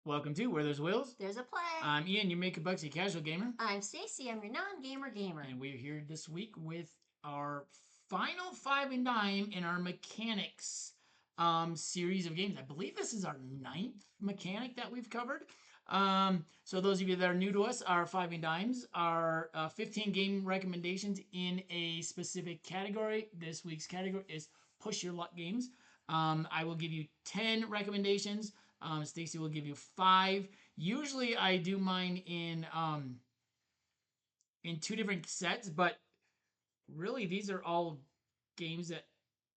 Welcome to Where There's Wheels. There's a play. I'm Ian, your Make a Bucksy casual gamer. I'm Stacey, I'm your non-gamer gamer. And we're here this week with our final 5 and dime in our mechanics series of games. I believe this is our 9th mechanic that we've covered. So those of you that are new to us, our 5 and dimes are 15 game recommendations in a specific category. This week's category is Push Your Luck games. I will give you 10 recommendations. Stacey will give you 5. Usually I do mine in 2 different sets, but really these are all games that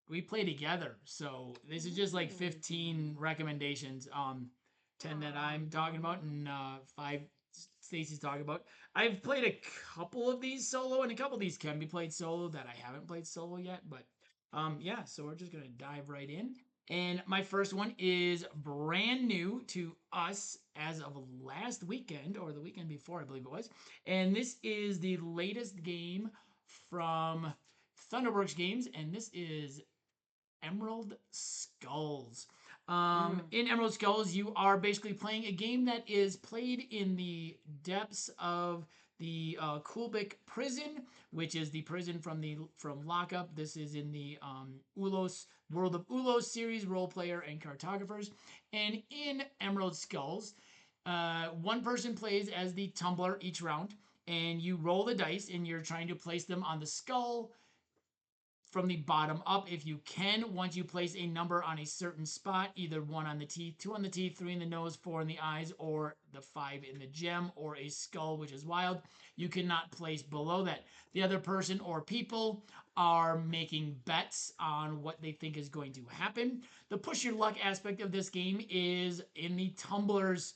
we play together. So this is just like 15 recommendations. 10 that I'm talking about and 5 Stacey's talking about. I've played a couple of these solo, and a couple of these can be played solo that I haven't played solo yet. But yeah, so we're just gonna dive right in. And my first one is brand new to us as of last weekend, or the weekend before, I believe it was. And this is the latest game from Thunderworks Games, and this is Emerald Skulls. In Emerald Skulls, you are basically playing a game that is played in the depths of the Kulbik prison, which is the prison from Lockup. This is in the Ulos World of Ulos series, role player and cartographers. And in Emerald Skulls, one person plays as the tumbler each round, and you roll the dice, and you're trying to place them on the skull from the bottom up if you can. Once you place a number on a certain spot, either 1 on the teeth, 2 on the teeth, 3 in the nose, 4 in the eyes, or the 5 in the gem, or a skull, which is wild, you cannot place below that. The other person or people are making bets on what they think is going to happen. The push your luck aspect of this game is in the tumblers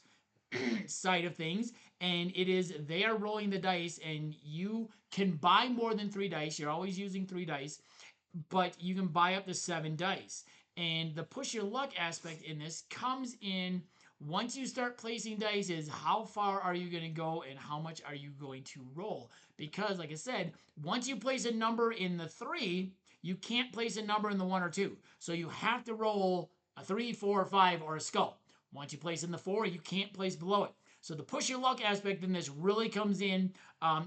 side of things, and it is they are rolling the dice, and you can buy more than 3 dice. You're always using 3 dice, but you can buy up to 7 dice. And the push your luck aspect in this comes in once you start placing dice is how far are you going to go and how much are you going to roll. Because like I said, once you place a number in the 3, you can't place a number in the 1 or 2. So you have to roll a 3, 4, 5, or a skull. Once you place in the 4, you can't place below it. So the push your luck aspect in this really comes in.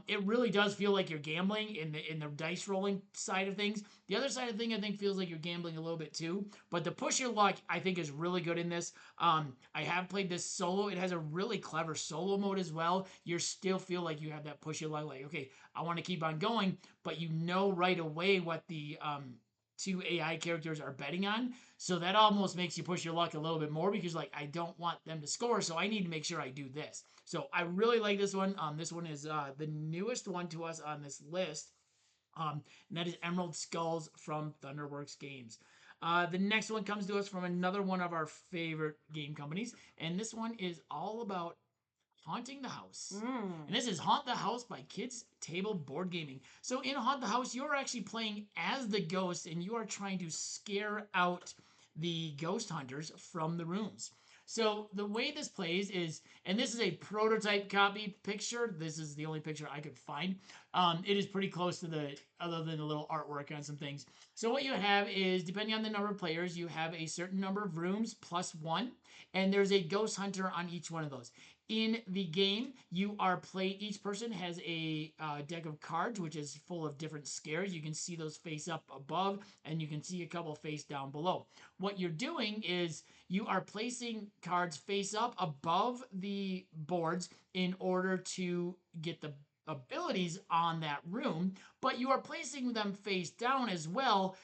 It really does feel like you're gambling in the dice rolling side of things. The other side of thing I think feels like you're gambling a little bit too. But the push your luck I think is really good in this. I have played this solo. It has a really clever solo mode as well. You still feel like you have that push your luck. Like, okay, I want to keep on going, but you know right away what the 2 AI characters are betting on. So that almost makes you push your luck a little bit more because like I don't want them to score, so I need to make sure I do this. So I really like this one. This one is the newest one to us on this list. And that is Emerald Skulls from Thunderworks Games. The next one comes to us from another one of our favorite game companies, and this one is all about Haunting the House. And this is Haunt the House by Kids Table Board Gaming. So in Haunt the House, you're actually playing as the ghost, and you are trying to scare out the ghost hunters from the rooms. So the way this plays is, and this is a prototype copy picture. This is the only picture I could find. It is pretty close to the, other than a little artwork on some things. So what you have is, depending on the number of players, you have a certain number of rooms plus 1, and there's a ghost hunter on each one of those. In the game, each person has a deck of cards, which is full of different scares. You can see those face up above, and you can see a couple face down below. What you're doing is you are placing cards face up above the boards in order to get the abilities on that room, but you are placing them face down as well,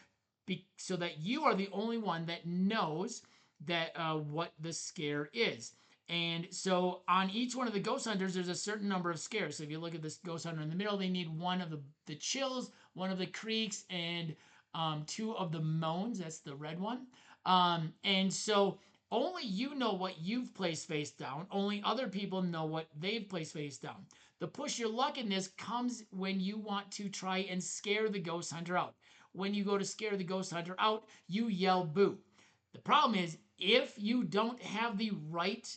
so that you are the only one that knows that what the scare is. And so on each one of the ghost hunters, there's a certain number of scares. So if you look at this ghost hunter in the middle, they need 1 of the chills, 1 of the creaks, and 2 of the moans. That's the red one. And so only you know what you've placed face down. Only other people know what they've placed face down. The push your luck in this comes when you want to try and scare the ghost hunter out. When you go to scare the ghost hunter out, you yell boo. The problem is, if you don't have the right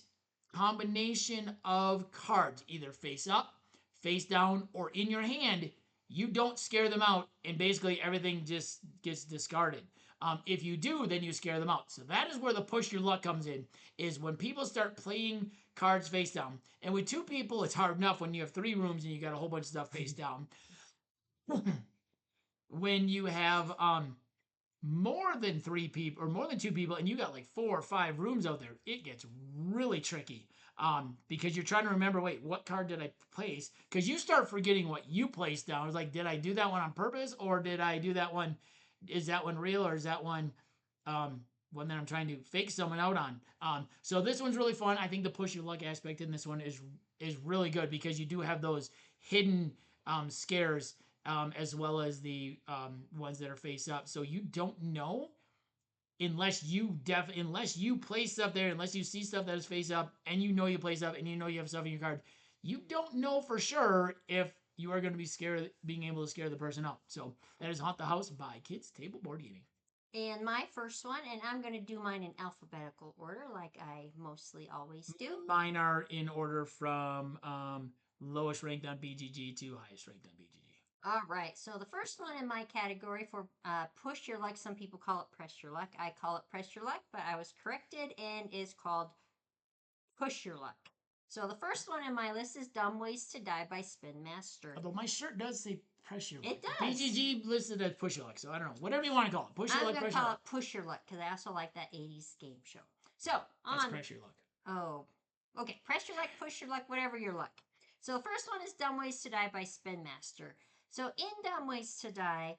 combination of cards, either face up, face down, or in your hand, you don't scare them out, and basically everything just gets discarded. If you do, then you scare them out. So that is where the push your luck comes in, is when people start playing cards face down. And with 2 people, it's hard enough when you have 3 rooms and you got a whole bunch of stuff face down. When you have more than 3 people or more than 2 people and you got like 4 or 5 rooms out there, it gets really tricky. Because you're trying to remember, wait, what card did I place? Because you start forgetting what you placed down. It's like, did I do that one on purpose, or did I do that one? Is that one real, or is that one one that I'm trying to fake someone out on? So this one's really fun. I think the push your luck aspect in this one is really good because you do have those hidden scares, as well as the ones that are face up. So you don't know unless you place stuff there, unless you see stuff that is face up, and you know you play stuff, and you know you have stuff in your card, you don't know for sure if you are going to be scared, being able to scare the person out. So that is Haunt the House by Kids Table Board Gaming. And my first one, and I'm going to do mine in alphabetical order like I mostly always do. Mine are in order from lowest ranked on BGG to highest ranked on BGG. All right, so the first one in my category for push your luck, some people call it press your luck. I call it press your luck, but I was corrected and is called push your luck. So the first one in my list is Dumb Ways to Die by Spin Master. Although my shirt does say push your luck. It does. BGG listed as push your luck, so I don't know. Whatever you want to call it. Push your luck, I'm going to call it push your luck because I also like that 80s game show. So that's press your luck. Oh, okay. Press your luck, push your luck, whatever your luck. So the first one is Dumb Ways to Die by Spin Master. So in Dumb Ways to Die,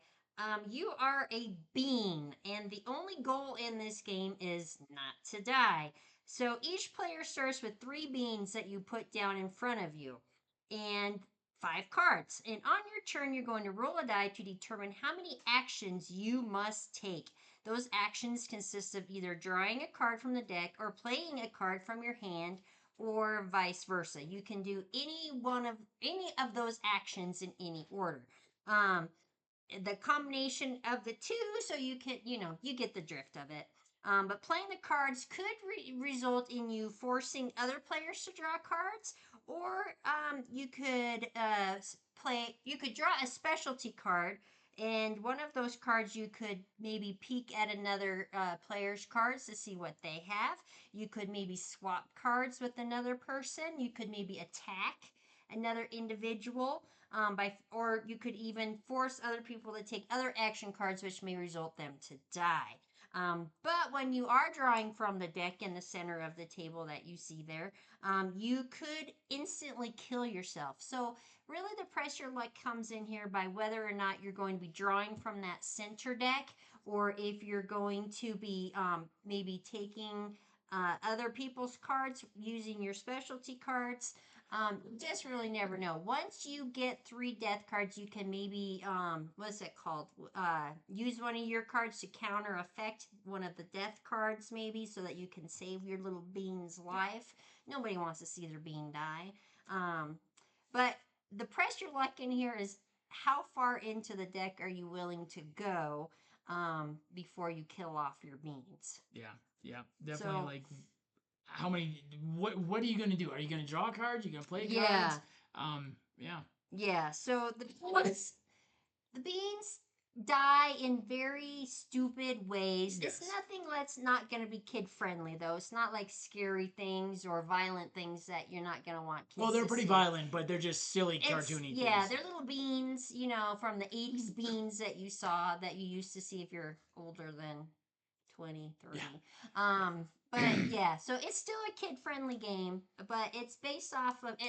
you are a bean, and the only goal in this game is not to die. So each player starts with 3 beans that you put down in front of you, and 5 cards. And on your turn, you're going to roll a die to determine how many actions you must take. Those actions consist of either drawing a card from the deck or playing a card from your hand, or vice versa. You can do any of those actions in any order. The combination of the two, so you can, you get the drift of it. But playing the cards could result in you forcing other players to draw cards, or you could draw a specialty card, and one of those cards you could maybe peek at another player's cards to see what they have. You could maybe swap cards with another person. You could maybe attack another individual, or you could even force other people to take other action cards, which may result them to die. But when you are drawing from the deck in the center of the table that you see there, you could instantly kill yourself. So really the pressure luck comes in here by whether or not you're going to be drawing from that center deck, or if you're going to be maybe taking other people's cards using your specialty cards. Just really never know. Once you get 3 death cards, you can maybe, what's it called? Use one of your cards to counter effect one of the death cards, maybe, so that you can save your little bean's life. Nobody wants to see their bean die. But the press your luck in here is how far into the deck are you willing to go before you kill off your beans. Yeah, definitely. So, like, how many? What are you gonna do? Are you gonna draw cards? Are you gonna play cards? Yeah. So the beans die in very stupid ways. Yes. It's nothing that's not going to be kid friendly, though. It's not like scary things or violent things that you're not going to want kids. Well, they're pretty violent, but they're just silly, cartoony things. Yeah, they're little beans, from the 80s beans that you saw, that you used to see if you're older than 20, 30. Yeah. But yeah, so it's still a kid-friendly game, but it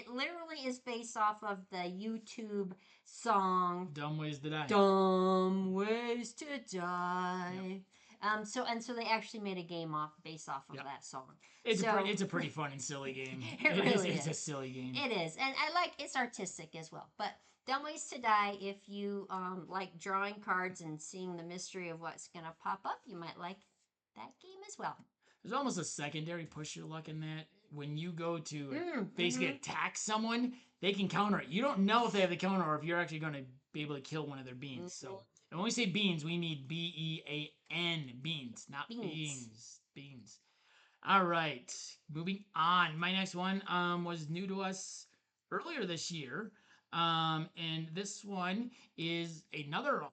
literally is based off of the YouTube song Dumb Ways to Die. Dumb Ways to Die. Yep. So they actually made a game based off of that song. It's a pretty fun and silly game. It's a silly game. It is, and it's artistic as well. But Dumb Ways to Die, if you like drawing cards and seeing the mystery of what's gonna pop up, you might like that game as well. There's almost a secondary push your luck in that. When you go to basically attack someone, they can counter it. You don't know if they have the counter or if you're actually going to be able to kill one of their beans. So, and when we say beans, we mean BEAN, beans, not beans. Beans. All right, moving on. My next one was new to us earlier this year. And this one is another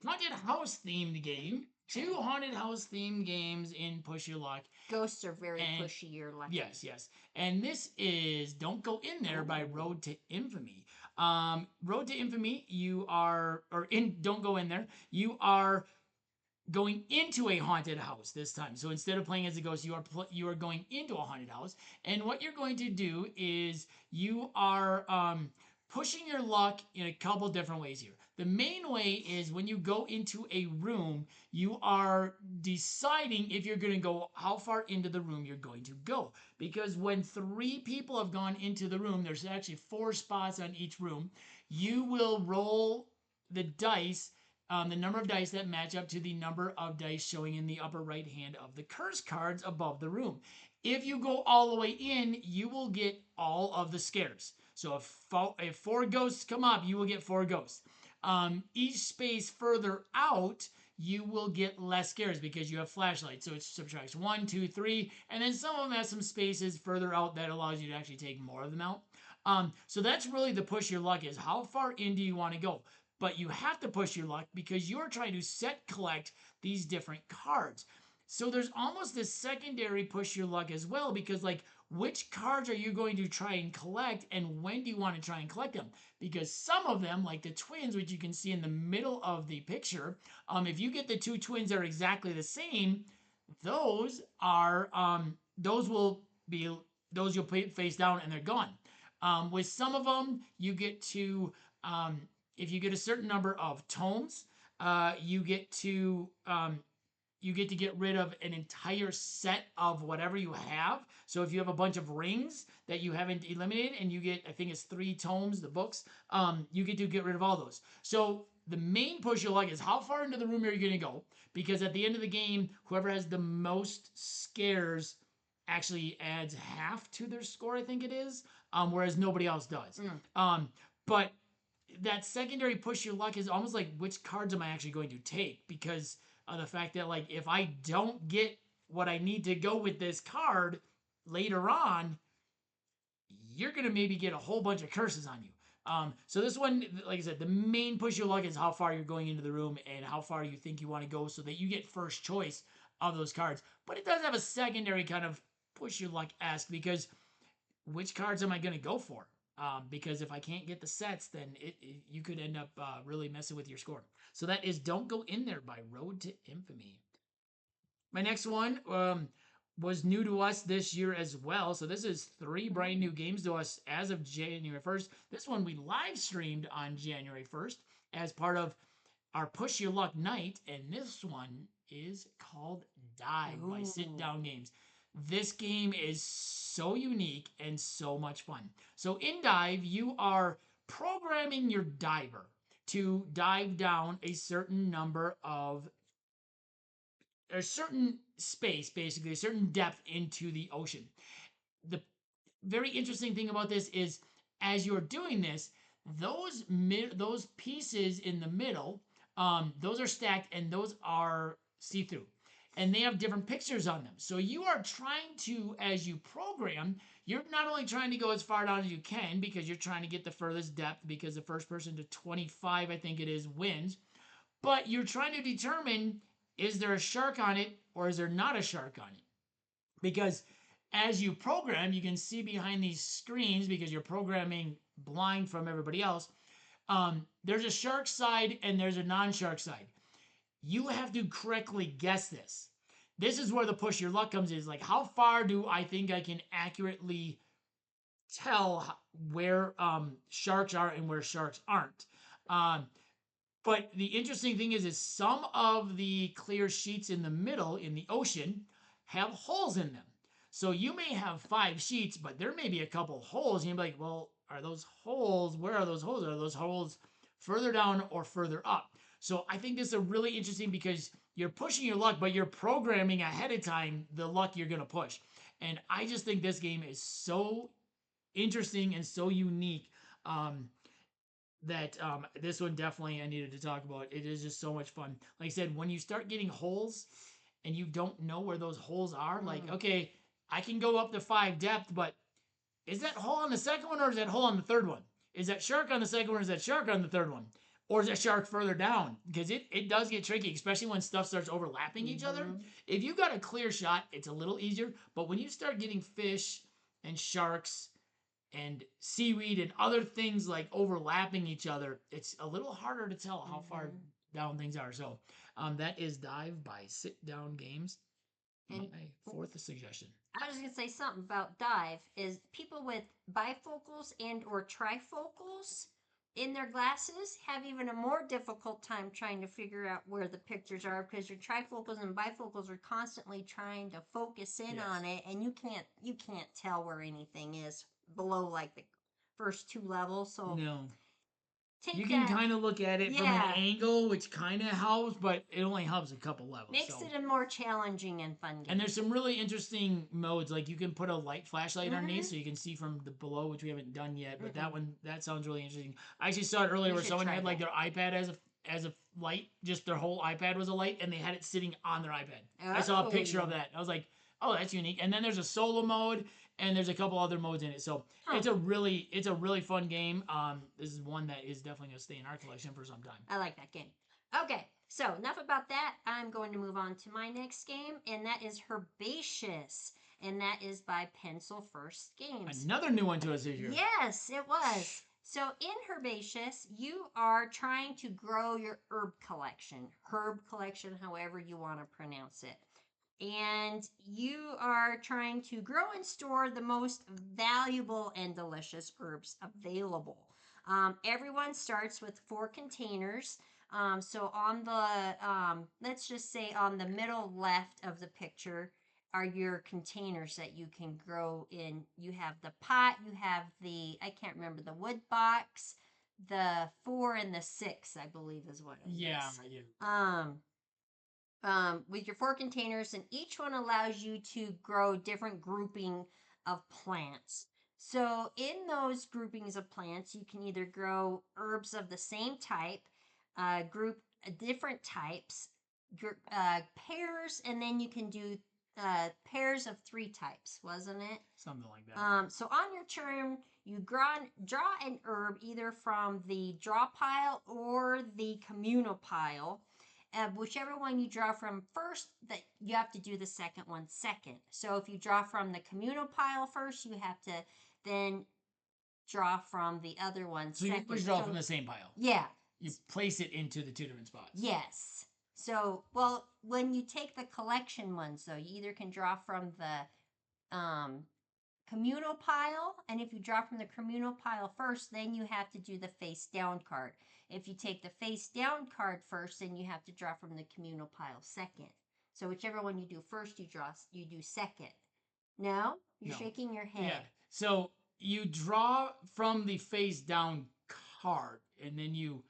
haunted house themed game. Two haunted house themed games in Push Your Luck. Ghosts are very And pushy. You're lucky. yes, yes. And this is Don't Go In There by Road to Infamy. Road to Infamy, you are, or in Don't Go In There, you are going into a haunted house this time. So instead of playing as a ghost, you are going into a haunted house, and what you're going to do is you are pushing your luck in a couple different ways here. The main way is when you go into a room, you are deciding if you're going to go how far into the room you're going to go. Because when 3 people have gone into the room, there's actually 4 spots on each room. You will roll the dice, the number of dice that match up to the number of dice showing in the upper right hand of the curse cards above the room. If you go all the way in, you will get all of the scares. So if 4 ghosts come up, you will get 4 ghosts. Each space further out, you will get less scares because you have flashlights. So it subtracts 1, 2, 3, and then some of them have some spaces further out that allows you to actually take more of them out. So that's really the push your luck is how far in do you want to go? But you have to push your luck because you're trying to set collect these different cards. So there's almost this secondary push your luck as well because like which cards are you going to try and collect and when do you want to try and collect them? Because some of them, like the twins, which you can see in the middle of the picture, if you get the 2 twins that are exactly the same, those are those will be those you'll face down and they're gone. With some of them, you get to if you get a certain number of tomes, you get to get rid of an entire set of whatever you have. So if you have a bunch of rings that you haven't eliminated and you get, I think it's 3 tomes, the books, you get to get rid of all those. So the main push your luck is how far into the room are you going to go? Because at the end of the game, whoever has the most scares actually adds half to their score, I think it is, whereas nobody else does. But that secondary push your luck is almost like which cards am I actually going to take because of the fact that like if I don't get what I need to go with this card later on, you're gonna maybe get a whole bunch of curses on you. So this one, like I said, the main push your luck is how far you're going into the room and how far you think you want to go so that you get first choice of those cards. But it does have a secondary kind of push your luck-esque because which cards am I going to go for? Because if I can't get the sets, then you could end up really messing with your score. So that is Don't Go In There by Road to Infamy. My next one was new to us this year as well. So this is 3 brand new games to us as of January 1st. This one we live streamed on January 1st as part of our Push Your Luck night. And this one is called Dive by Sit Down Games. This game is so unique and so much fun. So in Dive, you are programming your diver to dive down a certain number of a certain space, basically, a certain depth into the ocean. The very interesting thing about this is as you're doing this, those pieces in the middle, those are stacked and those are see-through. And they have different pictures on them. So you are trying to, as you program, you're not only trying to go as far down as you can because you're trying to get the furthest depth because the first person to 25, I think it is, wins. But you're trying to determine, is there a shark on it or is there not a shark on it? Because as you program, you can see behind these screens because you're programming blind from everybody else. There's a shark side and there's a non-shark side. You have to correctly guess this. This is where the push your luck comes in. Is like, how far do I think I can accurately tell where sharks are and where sharks aren't? But the interesting thing is some of the clear sheets in the middle in the ocean have holes in them. So you may have 5 sheets, but there may be a couple holes. And you'll be like, well, are those holes? Where are those holes? Are those holes further down or further up? So I think this is really interesting because you're pushing your luck, but you're programming ahead of time the luck you're going to push. And I just think this game is so interesting and so unique that this one definitely I needed to talk about. It is just so much fun. Like I said, when you start getting holes and you don't know where those holes are, like, okay, I can go up to 5 depth, but is that hole on the second one or is that hole on the third one? is that shark on the second one, or is that shark on the third one? Or is that shark further down? Because it does get tricky, especially when stuff starts overlapping each other. If you've got a clear shot, it's a little easier. But when you start getting fish and sharks and seaweed and other things like overlapping each other, it's a little harder to tell how far down things are. So that is Dive by Sit Down Games. And my fourth suggestion. I was gonna say something about Dive is people with bifocals and or trifocals in their glasses have even a more difficult time trying to figure out where the pictures are because your trifocals and bifocals are constantly trying to focus in on it, and you can't tell where anything is below like the first two levels. So no. take you can that. kind of look at it from an angle, which kind of helps, but it only helps a couple levels. Makes so. it a more challenging and fun game. And there's some really interesting modes, like you can put a light flashlight underneath so you can see from the below, which we haven't done yet. But that sounds really interesting. I actually saw it earlier where someone had like their iPad as a light, just their whole iPad was a light, and they had it sitting on their iPad. I saw a picture of that. I was like, oh, that's unique. And then there's a solo mode, and there's a couple other modes in it. So it's a really fun game. This is one that is definitely gonna stay in our collection for some time. I like that game. Okay, so enough about that. I'm going to move on to my next game, and that is Herbaceous, and that is by Pencil First Games. Another new one to us this year. Yes, it was. So in Herbaceous, you are trying to grow your herb collection, however you want to pronounce it. And you are trying to grow and store the most valuable and delicious herbs available. Everyone starts with 4 containers. So on the, let's just say on the middle left of the picture are your containers that you can grow in. You have the pot, you have the, I can't remember, the wood box, the 4 and the 6, I believe is what it is. Yeah, I do. With your 4 containers, and each one allows you to grow different grouping of plants. So in those groupings of plants, you can either grow herbs of the same type, group different types, pairs, and then you can do pairs of 3 types, wasn't it? Something like that. So on your turn, you draw an herb either from the draw pile or the communal pile. Whichever one you draw from first, that you have to do the second one second. So if you draw from the communal pile first, you have to then draw from the other one so second. So you draw from the same pile. Yeah. You place it into the 2 different spots. Yes. So, well, when you take the collection ones, though, you either can draw from the communal pile, and if you draw from the communal pile first, then you have to do the face down card. If you take the face down card first, then you have to draw from the communal pile second. So whichever one you do first, you do second. No? You're shaking your head. Yeah. So you draw from the face down card, and then you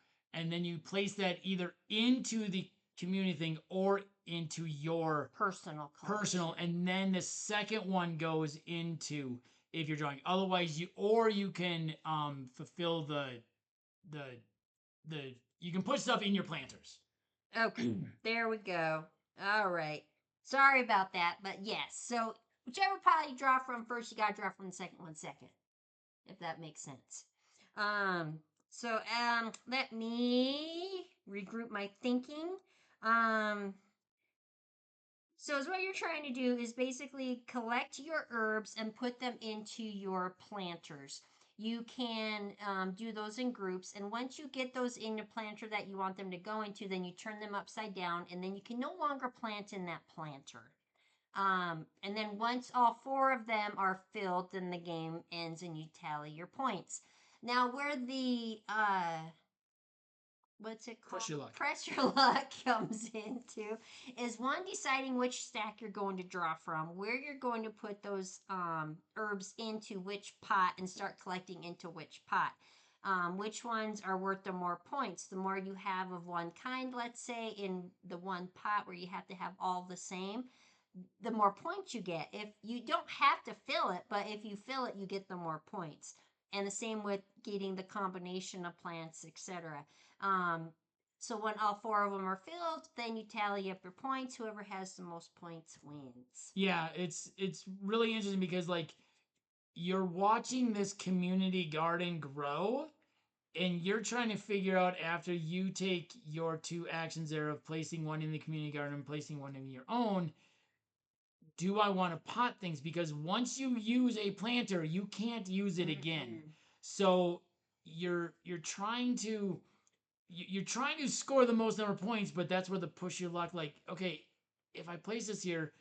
place that either into the community thing or into your personal collection. And then the second one goes into if you're drawing. Otherwise, you can fulfill the you can put stuff in your planters. Okay, there we go. All right. Sorry about that, but yes. So whichever pile you draw from first, you gotta draw from the second one second, if that makes sense. So let me regroup my thinking. So what you're trying to do is basically collect your herbs and put them into your planters. You can do those in groups, and once you get those in your planter that you want them to go into, then you turn them upside down, and then you can no longer plant in that planter. And then once all 4 of them are filled, then the game ends and you tally your points. Now, where the what's it called? Press your luck comes into is one, deciding which stack you're going to draw from, where you're going to put those herbs into which pot and start collecting into which pot. Which ones are worth the more points? The more you have of one kind, let's say, in the one pot where you have to have all the same, the more points you get. If you don't have to fill it, but if you fill it, you get the more points. And the same with getting the combination of plants, etc. So when all 4 of them are filled, then you tally up your points. Whoever has the most points wins. Yeah, it's really interesting because like you're watching this community garden grow, and you're trying to figure out after you take your two actions there of placing one in the community garden and placing one in your own, do I want to pot things? Because once you use a planter, you can't use it again. So you're trying to you're trying to score the most number of points, but that's where the push your luck. Like, okay, if I place this here,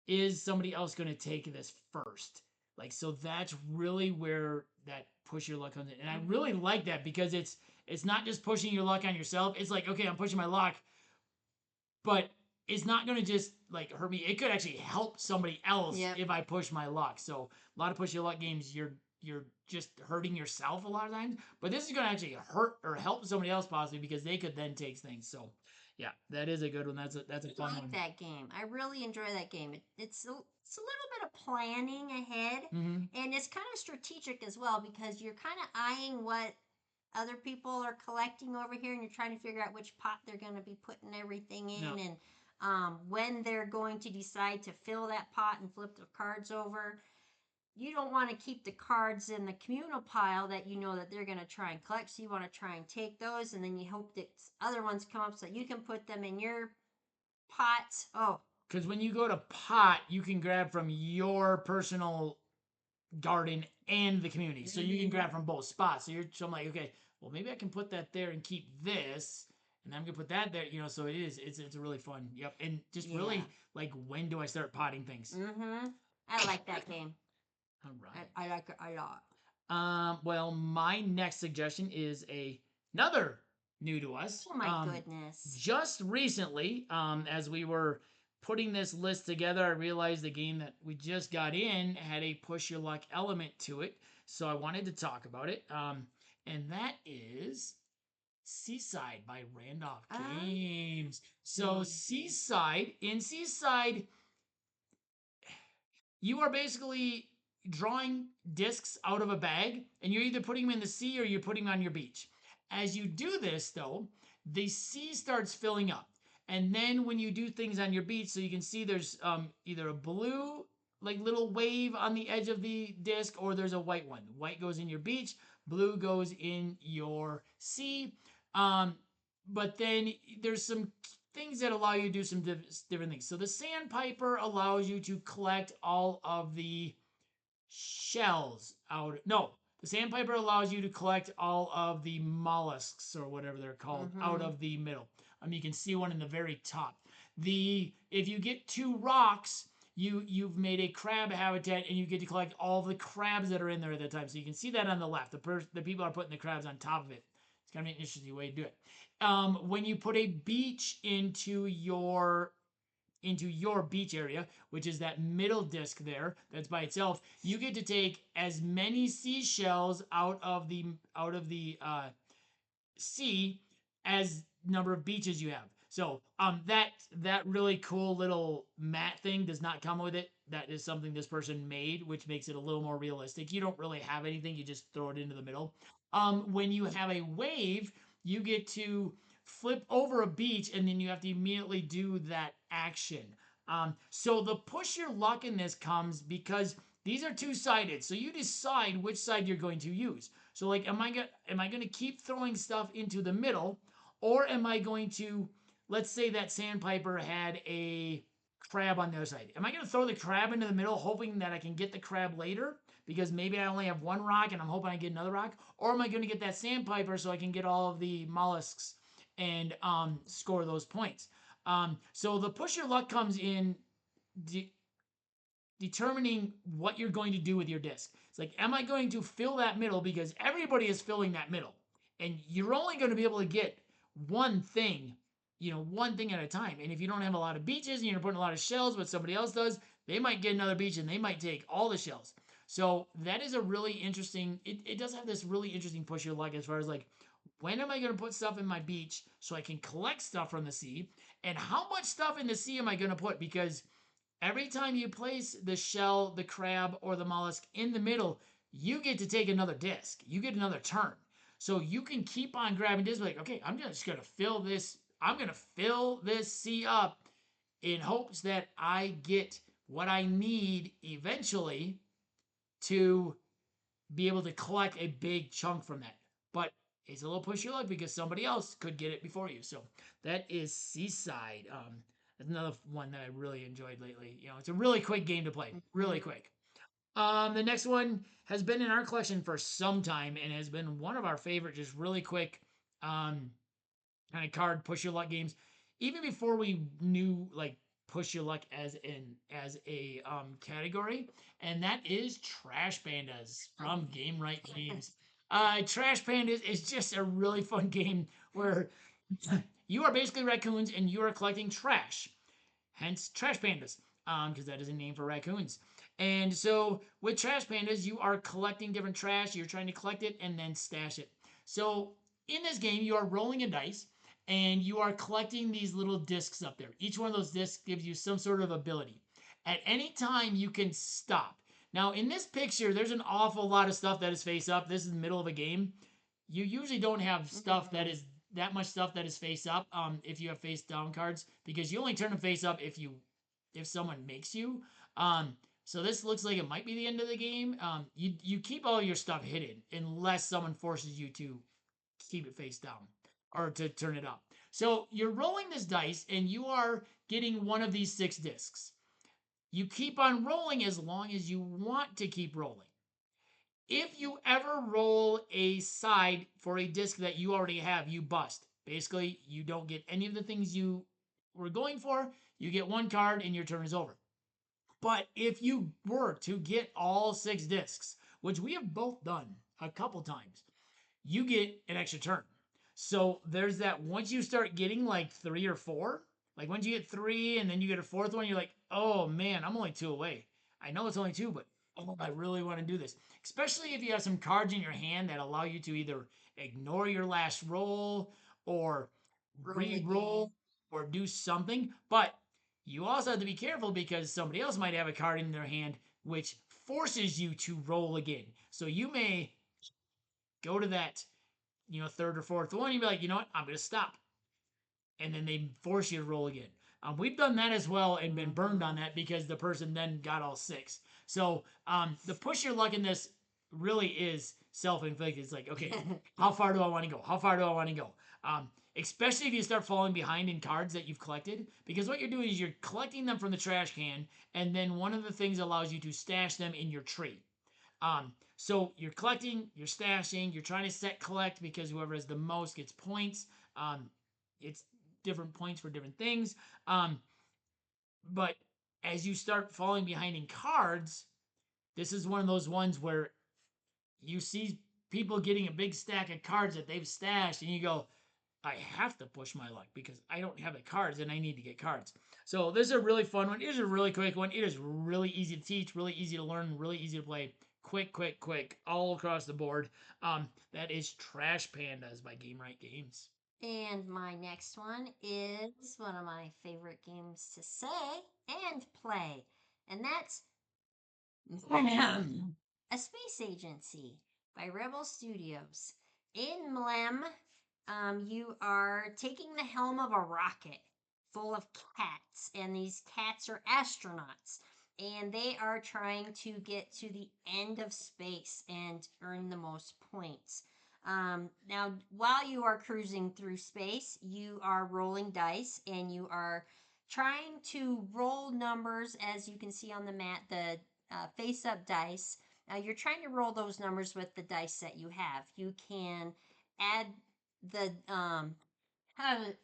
is somebody else going to take this first? Like, so that's really where that push your luck comes in, and I really like that because it's not just pushing your luck on yourself. It's like, okay, I'm pushing my luck, but it's not going to just like hurt me. It could actually help somebody else if I push my luck. So a lot of push your luck games, you're just hurting yourself a lot of times. But this is going to actually hurt or help somebody else possibly because they could then take things. So yeah, that is a good one. That's a fun like one. that game. I really enjoy that game. It's a little bit of planning ahead, and it's kind of strategic as well because you're kind of eyeing what other people are collecting over here, and you're trying to figure out which pot they're going to be putting everything in, and when they're going to decide to fill that pot and flip the cards over. You don't want to keep the cards in the communal pile that you know that they're going to try and collect. So you want to try and take those, and then you hope that other ones come up so you can put them in your pots. Oh, because when you go to pot, you can grab from your personal garden and the community, so you can grab from both spots. So I'm like, okay, well maybe I can put that there and keep this, and I'm gonna put that there. So it's a really fun. Yep, and just really like when do I start potting things? I like that game. All right. I like it a lot. Well, my next suggestion is another new to us. Oh my goodness. Just recently, as we were putting this list together, I realized the game that we just got in had a push your luck element to it. So I wanted to talk about it. And that is Seaside by Randolph Games. So in Seaside, you are basically drawing discs out of a bag, and you're either putting them in the sea or you're putting them on your beach. As you do this, though, the sea starts filling up. And then when you do things on your beach, so you can see there's either a blue, like little wave on the edge of the disc, or there's a white one. White goes in your beach, blue goes in your sea. But then there's some things that allow you to do some different things. So the sandpiper allows you to collect all of the shells out. No, the sandpiper allows you to collect all of the mollusks or whatever they're called out of the middle. You can see one in the very top. If you get two rocks, you've made a crab habitat and you get to collect all the crabs that are in there at that time. So you can see that on the left. The people are putting the crabs on top of it. It's kind of an interesting way to do it. When you put a beach into your beach area, which is that middle disc there, that's by itself, you get to take as many seashells out of the sea as number of beaches you have. So that really cool little mat thing does not come with it. That is something this person made, which makes it a little more realistic. You don't really have anything; you just throw it into the middle. When you have a wave, you get to flip over a beach, and then you have to immediately do that action. So the push your luck in this comes because these are two-sided. So you decide which side you're going to use. So like, am I going to keep throwing stuff into the middle, or am I going to, let's say that sandpiper had a crab on the other side. Am I going to throw the crab into the middle, hoping that I can get the crab later? Because maybe I only have one rock and I'm hoping I get another rock. Or am I going to get that sandpiper so I can get all of the mollusks and score those points? So the push your luck comes in determining what you're going to do with your disc. It's like, am I going to fill that middle because everybody is filling that middle, and you're only going to be able to get one thing, one thing at a time. And if you don't have a lot of beaches and you're putting a lot of shells, but somebody else does, they might get another beach and they might take all the shells. So that is a really interesting. It does have this really interesting push your luck as far as like, when am I going to put stuff in my beach so I can collect stuff from the sea, and how much stuff in the sea am I going to put? Because every time you place the shell, the crab, or the mollusk in the middle, you get to take another disc. You get another turn. So you can keep on grabbing discs, like, okay, I'm just going to fill this. I'm going to fill this sea up in hopes that I get what I need eventually to be able to collect a big chunk from that. But it's a little push your luck because somebody else could get it before you. So that is Seaside. That's another one that I really enjoyed lately. It's a really quick game to play, really quick. The next one has been in our collection for some time and has been one of our favorite, just really quick kind of card push your luck games. Even before we knew like push your luck as a category, and that is Trash Pandas from Game Right Games. Trash Pandas is just a really fun game where you are basically raccoons and you are collecting trash, hence Trash Pandas, because that is a name for raccoons. And so with Trash Pandas, you are collecting different trash. You're trying to collect it and then stash it. So in this game, you are rolling a dice and you are collecting these little discs up there. Each one of those discs gives you some sort of ability. At any time, you can stop. Now, in this picture, there's an awful lot of stuff that is face up. This is the middle of a game. You usually don't have stuff that is that much stuff that is face up if you have face down cards because you only turn them face up if someone makes you. So this looks like it might be the end of the game. You keep all your stuff hidden unless someone forces you to keep it face down or to turn it up. So you're rolling this dice and you are getting one of these 6 discs. You keep on rolling as long as you want to keep rolling. If you ever roll a side for a disc that you already have, you bust. Basically, you don't get any of the things you were going for. You get 1 card and your turn is over. But if you were to get all 6 discs, which we have both done a couple times, you get an extra turn. So there's that once you start getting like 3 or 4, like once you get 3 and then you get a 4th one, you're like, oh man, I'm only 2 away. I know it's only 2, but oh, I really want to do this. Especially if you have some cards in your hand that allow you to either ignore your last roll or re-roll or do something. But you also have to be careful because somebody else might have a card in their hand which forces you to roll again. So you may go to that, 3rd or 4th one, you'd be like, you know what, I'm going to stop. And then they force you to roll again. We've done that as well and been burned on that because the person then got all 6. So the push your luck in this really is self-inflicted. It's like, okay, how far do I want to go? How far do I want to go? Especially if you start falling behind in cards that you've collected, because what you're doing is you're collecting them from the trash can, and then one of the things allows you to stash them in your tree. So you're collecting, you're stashing, you're trying to set collect because whoever has the most gets points. It's different points for different things. But as you start falling behind in cards, this is one of those ones where you see people getting a big stack of cards that they've stashed, and you go, I have to push my luck because I don't have the cards and I need to get cards. So this is a really fun one. It is a really quick one. It is really easy to teach, really easy to learn, really easy to play. Quick, quick, quick, all across the board. That is Trash Pandas by Game Right Games. And my next one is one of my favorite games to say and play, and that's A Space Agency by Rebel Studios. In Mlem, you are taking the helm of a rocket full of cats, and these cats are astronauts, and they are trying to get to the end of space and earn the most points. Now, while you are cruising through space, you are rolling dice and you are trying to roll numbers, as you can see on the mat, the face up dice. Now, you're trying to roll those numbers with the dice that you have. You can add the,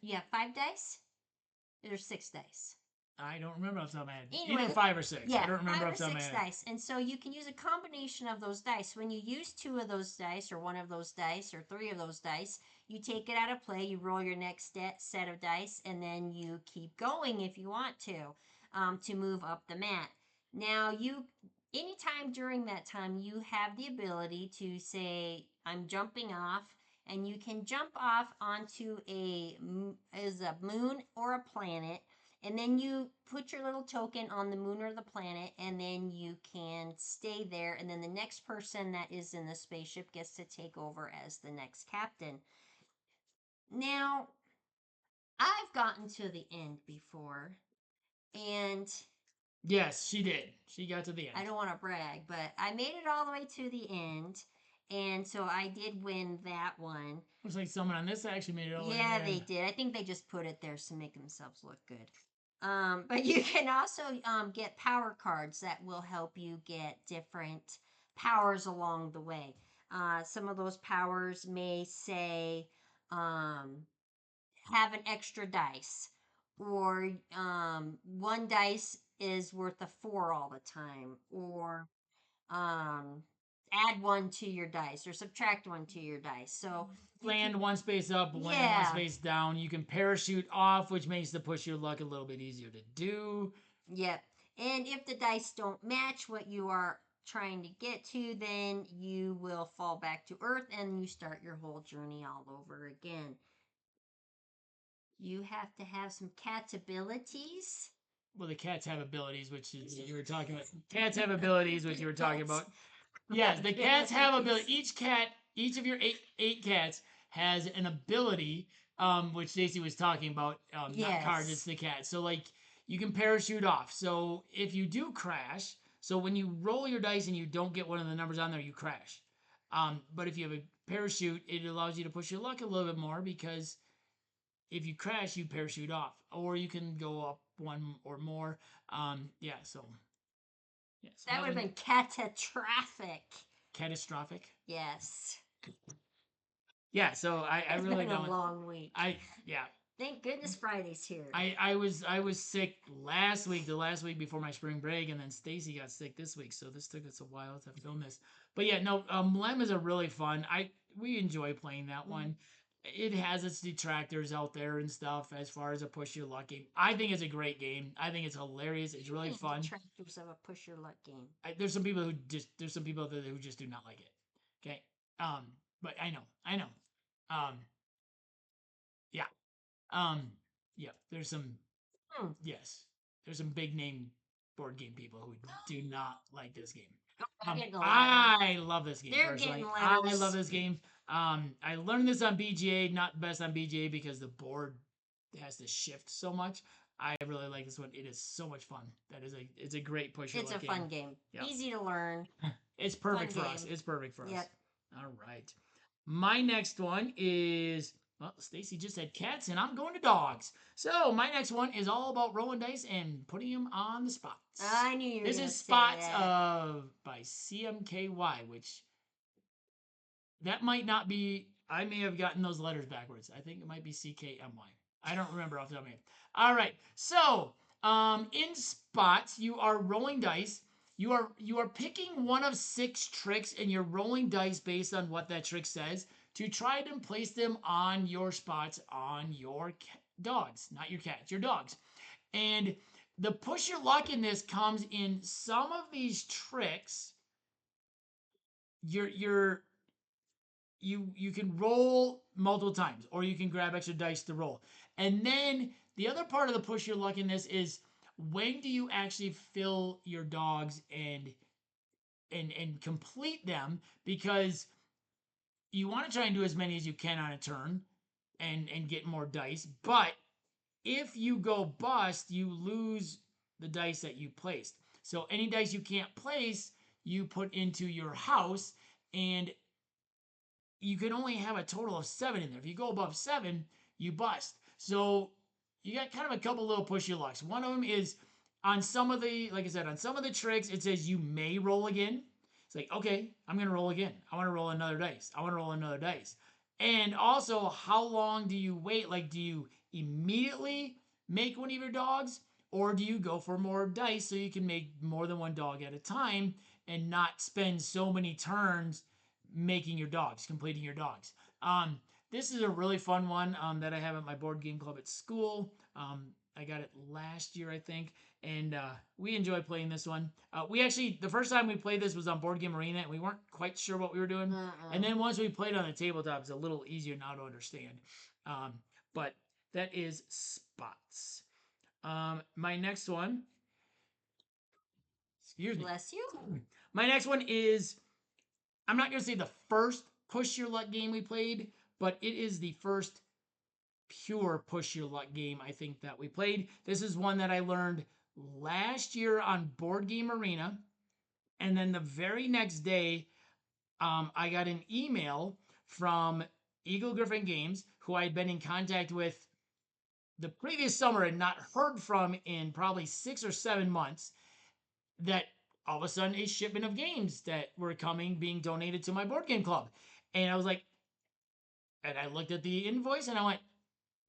you have 5 dice? There's 6 dice. I don't remember off the top of my head. Anyway, either 5 or 6. Yeah, I don't remember 5 off or the top of 6 my head. dice. And so you can use a combination of those dice. When you use 2 of those dice, or 1 of those dice, or 3 of those dice, you take it out of play, you roll your next set of dice, and then you keep going if you want to move up the mat. Now, anytime during that time, you have the ability to say, I'm jumping off, and you can jump off onto a moon or a planet, and then you put your little token on the moon or the planet, and then you can stay there, and then the next person that is in the spaceship gets to take over as the next captain. Now, I've gotten to the end before, and Yes, she did. She got to the end. I don't want to brag, but I made it all the way to the end. And so I did win that one. Looks like someone on this actually made it all the way to Yeah, the they end. did. I think they just put it there to make themselves look good. But you can also get power cards that will help you get different powers along the way. Some of those powers may say have an extra dice, or one dice is worth a four all the time, or um, add one to your dice or subtract one to your dice. So you can, Land one space up, land one yeah, space down. You can parachute off, which makes the push your luck a little bit easier to do. yep. And if the dice don't match what you are trying to get to, then you will fall back to earth and you start your whole journey all over again. You have to have some cat's abilities. Well, the cats have abilities, which is what you were talking about. Cats have abilities, which you were talking Cats about. Yes, have the cats have ability. abilities. Each of your eight cats has an ability, which Stacey was talking about. Not cards, it's Yes. the cats. So like you can parachute off. So if you do crash, so when you roll your dice and you don't get one of the numbers on there, you crash. But if you have a parachute, it allows you to push your luck a little bit more because if you crash, you parachute off, or you can go up one or more. Yeah. So That would have been catastrophic. catastrophic. Yes. Yeah, so I It's really been a don't. long week. I yeah. Thank goodness Friday's here. I was sick last week, the last week before my spring break, and then Stacy got sick this week, so this took us a while to film this. But yeah, no, Lem is a really fun. We enjoy playing that one. It has its detractors out there and stuff as far as a push your luck game. I think it's a great game. I think it's hilarious. It's really fun. Detractors of a push your luck game. There's some people who just do not like it. Okay, but I know. Um, yeah. Um, yeah, there's some yes, there's some big name board game people who do not like this game. I love this game They're personally. getting I letters. love this game. I learned this on BGA, not best on BGA because the board has to shift so much. I really like this one. It is so much fun. It's a great push. It's a fun game. Yep. Easy to learn. It's perfect for us. It's perfect for us. All right. My next one is well, Stacy just said cats, and I'm going to dogs. So my next one is all about rolling dice and putting them on the spots. I knew you were This gonna is say spots that. of by CMKY, which that might not be. I may have gotten those letters backwards. I think it might be CKMY. I don't remember off the top of my head. All right. So in spots, you are rolling dice. You are picking one of 6 tricks, and you're rolling dice based on what that trick says to try and place them on your spots on your dogs, not your cats, your dogs. And the push your luck in this comes in some of these tricks. You're you can roll multiple times, or you can grab extra dice to roll. And then the other part of the push your luck in this is when do you actually fill your dogs and complete them, because you want to try and do as many as you can on a turn and get more dice. But if you go bust, you lose the dice that you placed. So any dice you can't place, you put into your house, and you can only have a total of 7 in there. If you go above 7, you bust. So you got kind of a couple little push your lucks. One of them is on some of the, like I said, on some of the tricks, it says you may roll again. It's like, okay, I'm going to roll again. I want to roll another dice. I want to roll another dice. And also, how long do you wait? Like, do you immediately make one of your dogs? Or do you go for more dice so you can make more than one dog at a time and not spend so many turns making your dogs, completing your dogs? This is a really fun one that I have at my board game club at school. I got it last year, I think, and we enjoy playing this one. We actually, the first time we played this was on Board Game Arena, and we weren't quite sure what we were doing. And then once we played on the tabletop, it's a little easier now to understand. But that is spots. My next one, excuse me. Bless you. My next one is, I'm not going to say the first push your luck game we played, but it is the first pure push your luck game I think that we played. This is one that I learned last year on Board Game Arena. And then the very next day, I got an email from Eagle Griffin Games, who I had been in contact with the previous summer and not heard from in probably 6 or 7 months, that all of a sudden a shipment of games that were coming being donated to my board game club. And I was like, and I looked at the invoice and I went,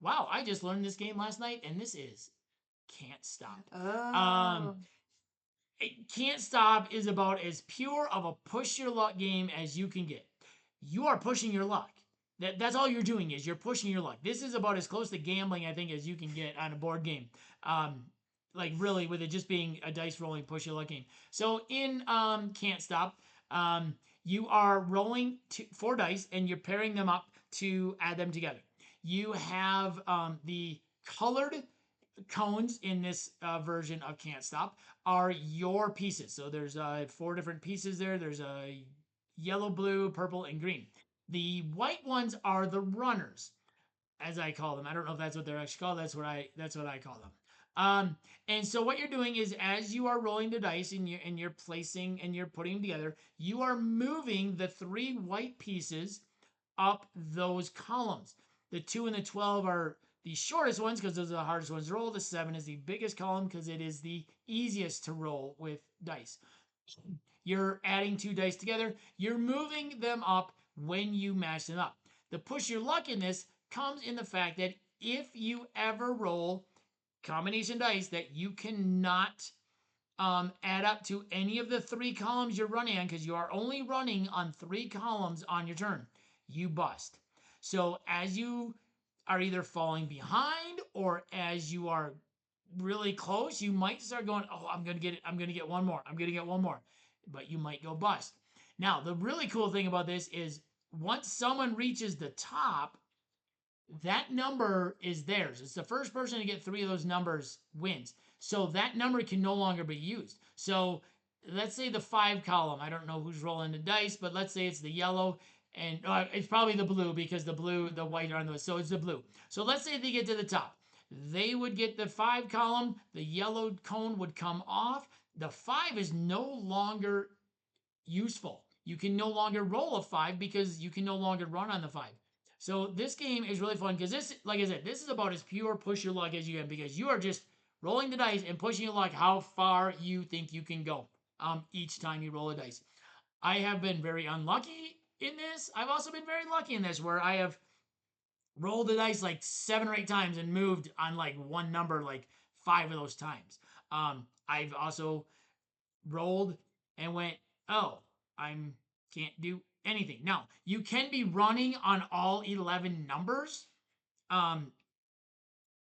wow, I just learned this game last night and this is Can't Stop. Oh. Can't Stop is about as pure of a push your luck game as you can get. You are pushing your luck. That's all you're doing is you're pushing your luck. This is about as close to gambling, I think, as you can get on a board game. Like really, with it just being a dice rolling push your luck game. So in Can't Stop, you are rolling 4 dice and you're pairing them up to add them together. You have the colored cones in this version of Can't Stop are your pieces. So there's 4 different pieces there. There's a yellow, blue, purple, and green. The white ones are the runners, as I call them. I don't know if that's what they're actually called. That's what I call them. And so what you're doing is, as you are rolling the dice and you're placing and you're putting them together, you are moving the 3 white pieces up those columns. The 2 and the 12 are the shortest ones because those are the hardest ones to roll. The 7 is the biggest column because it is the easiest to roll with dice. You're adding 2 dice together. You're moving them up when you match them up. The push your luck in this comes in the fact that if you ever roll combination dice that you cannot add up to any of the 3 columns you're running on, because you are only running on 3 columns on your turn, you bust. So as you are either falling behind or as you are really close, you might start going, oh, I'm gonna get it, I'm gonna get one more, I'm gonna get one more, but you might go bust. Now the really cool thing about this is once someone reaches the top, that number is theirs. It's the first person to get 3 of those numbers wins. So that number can no longer be used. So let's say the 5 column, I don't know who's rolling the dice, but let's say it's the yellow and it's probably the blue because the white are on those. So it's the blue. So let's say they get to the top. They would get the 5 column, the yellow cone would come off. The 5 is no longer useful. You can no longer roll a 5 because you can no longer run on the 5. So this game is really fun because this, like I said, this is about as pure push your luck as you can because you are just rolling the dice and pushing your luck how far you think you can go each time you roll a dice. I have been very unlucky in this. I've also been very lucky in this where I have rolled the dice like 7 or 8 times and moved on like one number like 5 of those times. I've also rolled and went, oh, I can't do anything. Now, you can be running on all 11 numbers um,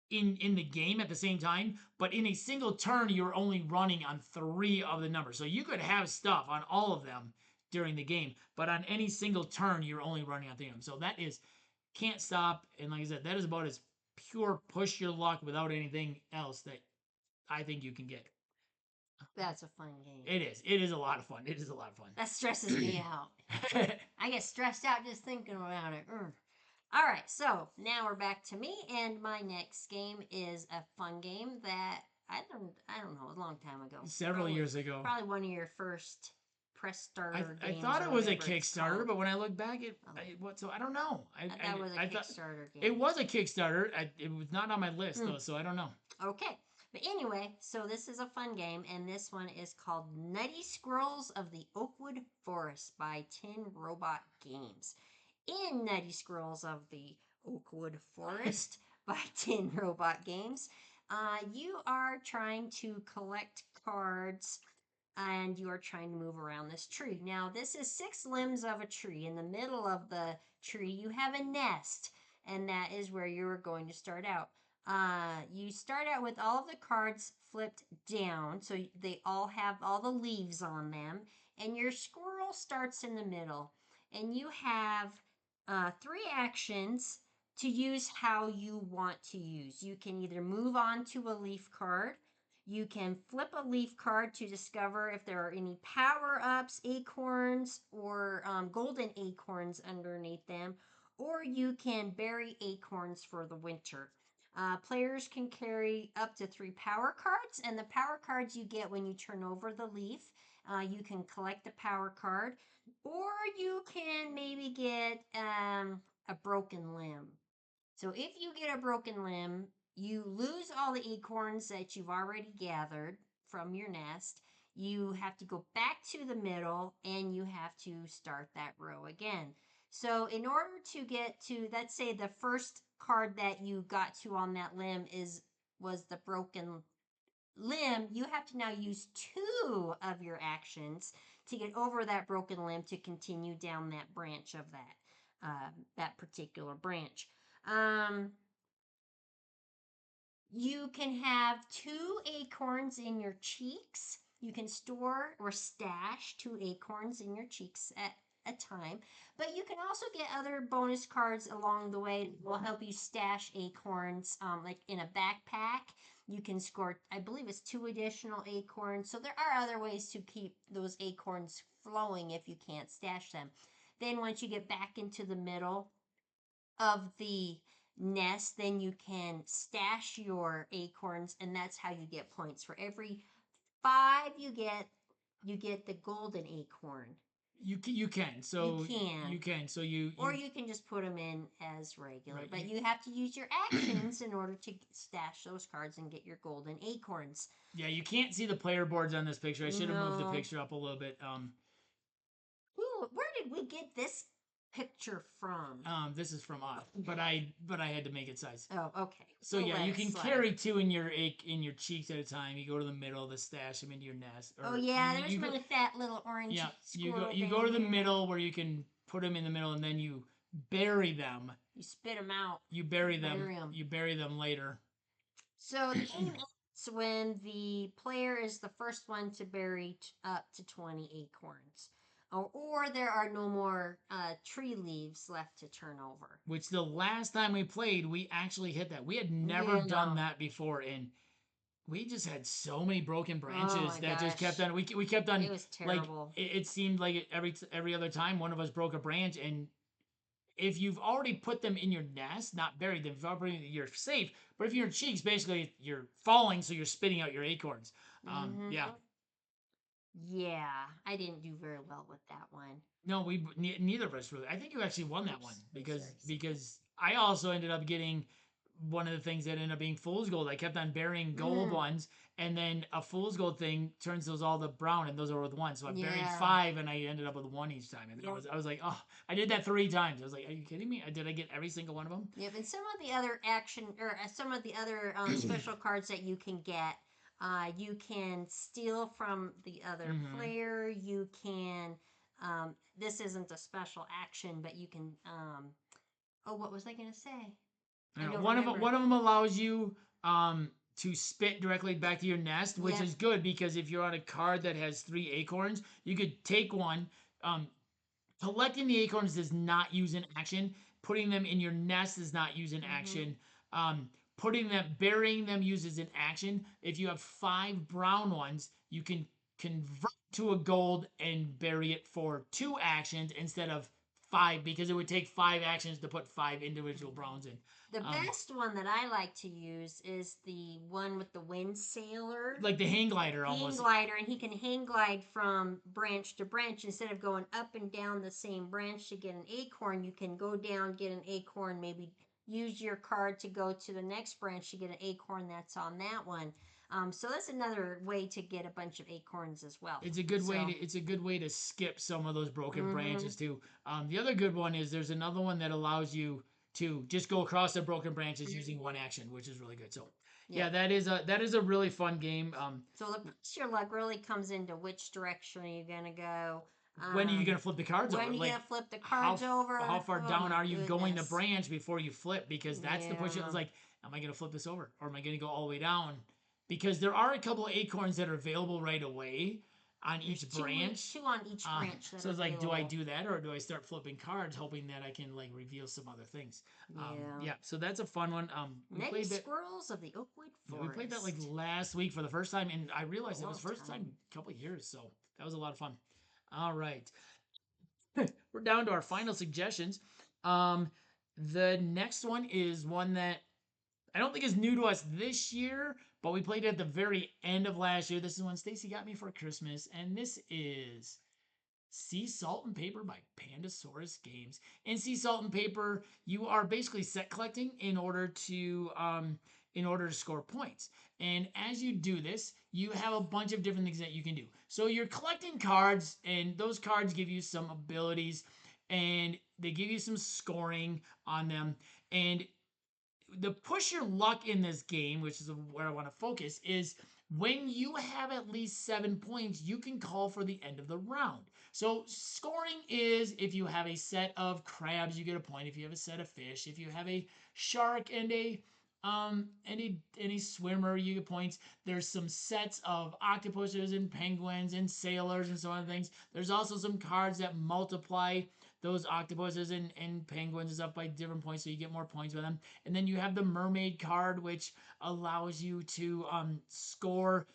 in the game at the same time, but in a single turn, you're only running on 3 of the numbers. So you could have stuff on all of them during the game, but on any single turn, you're only running on 3 of them. So that is Can't Stop. And like I said, that is about as pure push your luck without anything else that I think you can get. That's a fun game. It is. It is a lot of fun. It is a lot of fun. That stresses me out. I get stressed out just thinking about it. All right, so now we're back to me, and my next game is a fun game that I don't know, a long time ago. Several years ago. Probably one of your first press starter I games. thought or it was a whatever it's Kickstarter, called. but when I look back, so I don't know. That was a Kickstarter game. It was a Kickstarter. It was not on my list though, so I don't know. Okay. But anyway, so this is a fun game, and this one is called Nutty Squirrels of the Oakwood Forest by Tin Robot Games. In Nutty Squirrels of the Oakwood Forest by Tin Robot Games, you are trying to collect cards and you are trying to move around this tree. Now, this is 6 limbs of a tree. In the middle of the tree, you have a nest, and that is where you are going to start out. You start out with all of the cards flipped down, so they all have all the leaves on them, and your squirrel starts in the middle, and you have 3 actions to use how you want to use. You can either move on to a leaf card, you can flip a leaf card to discover if there are any power-ups, acorns, or golden acorns underneath them, or you can bury acorns for the winter. Players can carry up to 3 power cards, and the power cards you get when you turn over the leaf. You can collect the power card, or you can maybe get a broken limb. So if you get a broken limb, you lose all the acorns that you've already gathered from your nest. You have to go back to the middle and you have to start that row again. So in order to get to, let's say the first card that you got to on that limb was the broken limb, you have to now use 2 of your actions to get over that broken limb to continue down that branch of that particular branch. You can have 2 acorns in your cheeks. You can store or stash 2 acorns in your cheeks at a time, but you can also get other bonus cards along the way that will help you stash acorns, like in a backpack. You can score, I believe it's 2 additional acorns. So there are other ways to keep those acorns flowing if you can't stash them. Then once you get back into the middle of the nest, then you can stash your acorns, and that's how you get points. For every 5 you get the golden acorn. You can. So you can. So or you can just put them in as regular. Right, but you have to use your actions in order to stash those cards and get your golden acorns. Yeah, you can't see the player boards on this picture. I should have moved the No. picture up a little bit. Ooh, where did we get this picture from? This is from us, but I had to make it size. Oh, okay. So We'll yeah, you can slide. carry 2 in your cheeks at a time. You go to the middle, the stash them into your nest. Oh yeah, there's my fat little orange. Yeah, squirrel you go to the here. middle where you can put them in the middle, and then you bury them. You spit them out. You bury them. You bury them later. So the game ends when the player is the first one to bury up to 20 acorns. Or there are no more tree leaves left to turn over. Which the last time we played, we actually hit that. We had never done that before, and we just had so many broken branches that just kept on. We kept on. It was terrible. Like it seemed like every other time one of us broke a branch, and if you've already put them in your nest, not buried them, you're safe. But if you're in cheeks, basically you're falling, so you're spitting out your acorns. Yeah. Yeah, I didn't do very well with that one. No, neither of us really. I think you actually won that one because I also ended up getting one of the things that ended up being fool's gold. I kept on burying gold ones, and then a fool's gold thing turns those all to brown, and those are with 1. So I buried 5, and I ended up with 1 each time. And I was like, oh, I did that 3 times. I was like, are you kidding me? Did I get every single one of them? Yep, and some of the other some of the other special cards that you can get. You can steal from the other player. You can. This isn't a special action, but you can. Oh, what was I going to say? One of them allows you to spit directly back to your nest, which is good because if you're on a card that has 3 acorns, you could take one. Collecting the acorns does not use an action. Putting them in your nest does not use an action. Burying them uses an action. If you have 5 brown ones, you can convert to a gold and bury it for 2 actions instead of 5, because it would take 5 actions to put 5 individual browns in. The best one that I like to use is the one with the wind sailor. Like the hang glider almost. Hang glider, and he can hang glide from branch to branch. Instead of going up and down the same branch to get an acorn, you can go down, get an acorn, maybe use your card to go to the next branch to get an acorn that's on that one. So that's another way to get a bunch of acorns as well. It's a good way to skip some of those broken branches too. The other good one is there's another one that allows you to just go across the broken branches using 1 action, which is really good. So yeah, that is a really fun game. So your luck really comes into which direction are you gonna go. When are you gonna flip the cards over? When are you gonna flip the cards over? How far down are you going the branch before you flip? Because that's the push. It's like, am I gonna flip this over, or am I gonna go all the way down? Because there are a couple of acorns that are available right away on each branch. 2 on each branch. So it's like, do I do that, or do I start flipping cards, hoping that I can like reveal some other things? Yeah. So that's a fun one. We Night played that. Squirrels of the Oakwood Forest. We played that like last week for the first time, and I realized it was first time in a couple of years. So that was a lot of fun. All right, we're down to our final suggestions. The next one is one that I don't think it's new to us this year, but we played it at the very end of last year. This is when Stacy got me for Christmas, and this is Sea Salt and Paper by Pandasaurus Games. In Sea Salt and Paper, you are basically set collecting in order to score points. And as you do this, you have a bunch of different things that you can do. So you're collecting cards, and those cards give you some abilities, and they give you some scoring on them. And the push your luck in this game, which is where I want to focus, is when you have at least 7 points, you can call for the end of the round. So scoring is if you have a set of crabs, you get a point. If you have a set of fish, if you have a shark and a any swimmer, you get points. There's some sets of octopuses and penguins and sailors and so on things. There's also some cards that multiply those octopuses and penguins is up by different points, so you get more points with them. And then you have the mermaid card, which allows you to score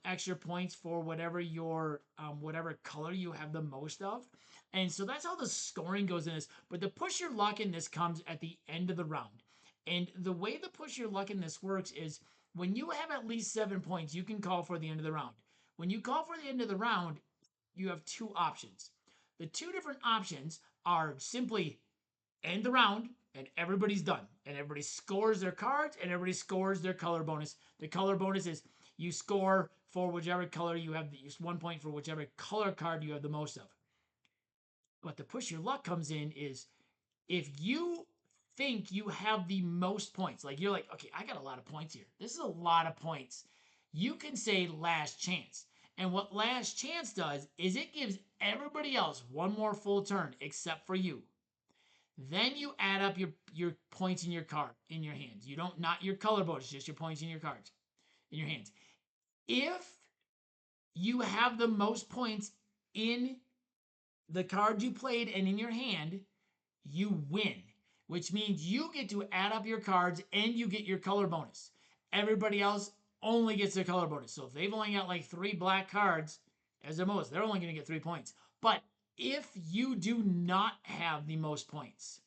extra points for whatever color you have the most of. And so that's how the scoring goes in this. But the push your luck in this comes at the end of the round. And the way the push your luck in this works is when you have at least 7 points, you can call for the end of the round. When you call for the end of the round, you have two options. The two different options are simply end the round and everybody's done. And everybody scores their cards and everybody scores their color bonus. The color bonus is you score for whichever color you have, use 1 point for whichever color card you have the most of. But the push your luck comes in is if you think you have the most points, like you're like, okay, I got a lot of points here. This is a lot of points. You can say last chance. And what last chance does is it gives everybody else one more full turn except for you. Then you add up your points in your card in your hands. You don't not your color bonus, just your points in your cards in your hands. If you have the most points in the card you played and in your hand, you win, which means you get to add up your cards and you get your color bonus. Everybody else only gets their color bonus. So if they've only got like 3 black cards as the most, they're only going to get 3 points. But if you do not have the most points,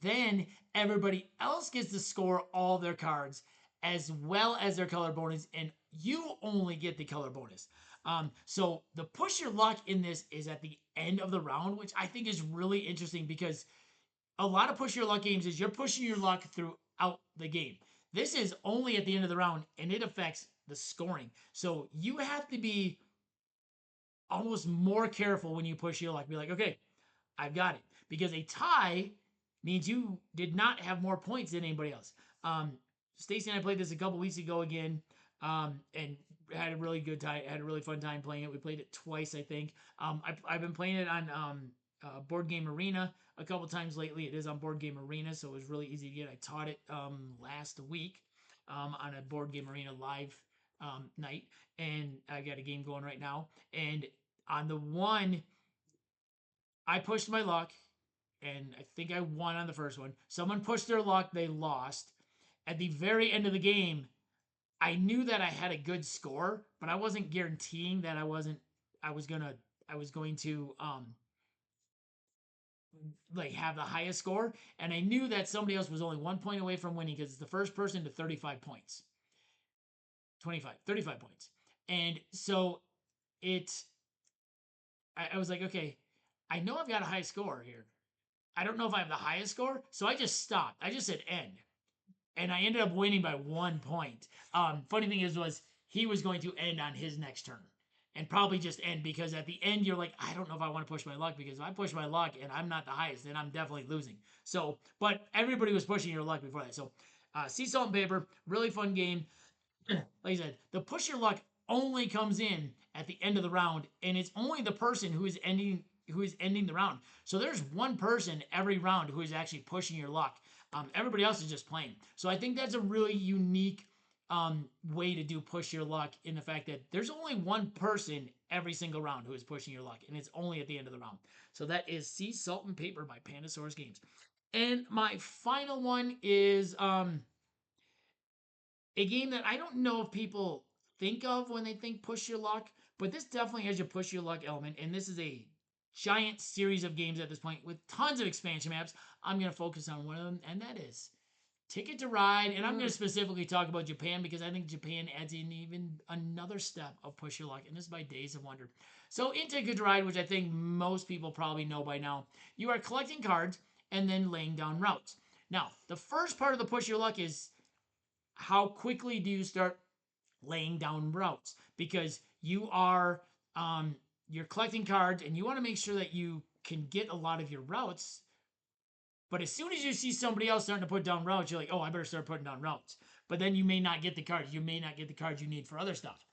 then everybody else gets to score all their cards as well as their color bonus, and you only get the color bonus. So the push your luck in this is at the end of the round, which I think is really interesting because a lot of push your luck games is you're pushing your luck throughout the game. This is only at the end of the round, and it affects the scoring. So you have to be almost more careful when you push your luck. Be like, okay, I've got it. Because a tie means you did not have more points than anybody else. Stacy and I played this a couple weeks ago again, and had a really good time. Had a really fun time playing it. We played it twice, I think. I've been playing it on Board Game Arena a couple times lately. It is on Board Game Arena, so it was really easy to get. I taught it last week on a Board Game Arena live night, and I got a game going right now. And on the one, I pushed my luck, and I think I won on the first one. Someone pushed their luck, they lost. At the very end of the game, I knew that I had a good score, but I wasn't guaranteeing that I was going to like have the highest score, and I knew that somebody else was only 1 point away from winning because it's the first person to 35 points. 35 points. And so I was like, okay, I know I've got a high score here. I don't know if I have the highest score, so I just stopped. I just said end, and I ended up winning by 1 point. Funny thing was he was going to end on his next turn, and probably just end because at the end you're like, I don't know if I want to push my luck because if I push my luck and I'm not the highest, then I'm definitely losing. So, but everybody was pushing your luck before that. So, Sea Salt and Paper, really fun game. Like I said, the push your luck only comes in at the end of the round, and it's only the person who is ending the round. So there's one person every round who is actually pushing your luck. Everybody else is just playing. So I think that's a really unique way to do push your luck in the fact that there's only one person every single round who is pushing your luck, and it's only at the end of the round. So that is Sea Salt and Paper by Pandasaurus Games. And my final one is a game that I don't know if people think of when they think push your luck, but this definitely has your push your luck element, and this is a giant series of games at this point with tons of expansion maps. I'm going to focus on one of them, and that is Ticket to Ride, and I'm going to specifically talk about Japan because I think Japan adds in even another step of push your luck, and this is by Days of Wonder. So in Ticket to Ride, which I think most people probably know by now, you are collecting cards and then laying down routes. Now, the first part of the push your luck is how quickly do you start laying down routes, because you're collecting cards and you want to make sure that you can get a lot of your routes. But as soon as you see somebody else starting to put down routes, you're like, oh, I better start putting down routes. But then you may not get the cards. You may not get the cards you need for other stuff.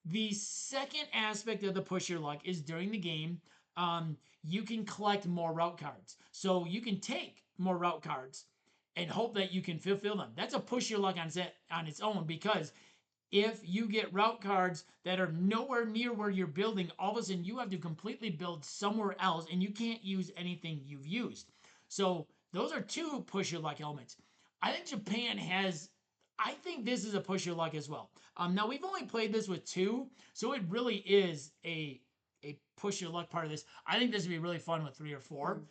The second aspect of the push your luck is during the game, you can collect more route cards. So you can take more route cards and hope that you can fulfill them. That's a push your luck on its own, because if you get route cards that are nowhere near where you're building, all of a sudden you have to completely build somewhere else and you can't use anything you've used. So those are two push your luck elements. I think Japan has, I think this is a push your luck as well. Now we've only played this with two, so it really is a push your luck part of this. I think this would be really fun with three or four.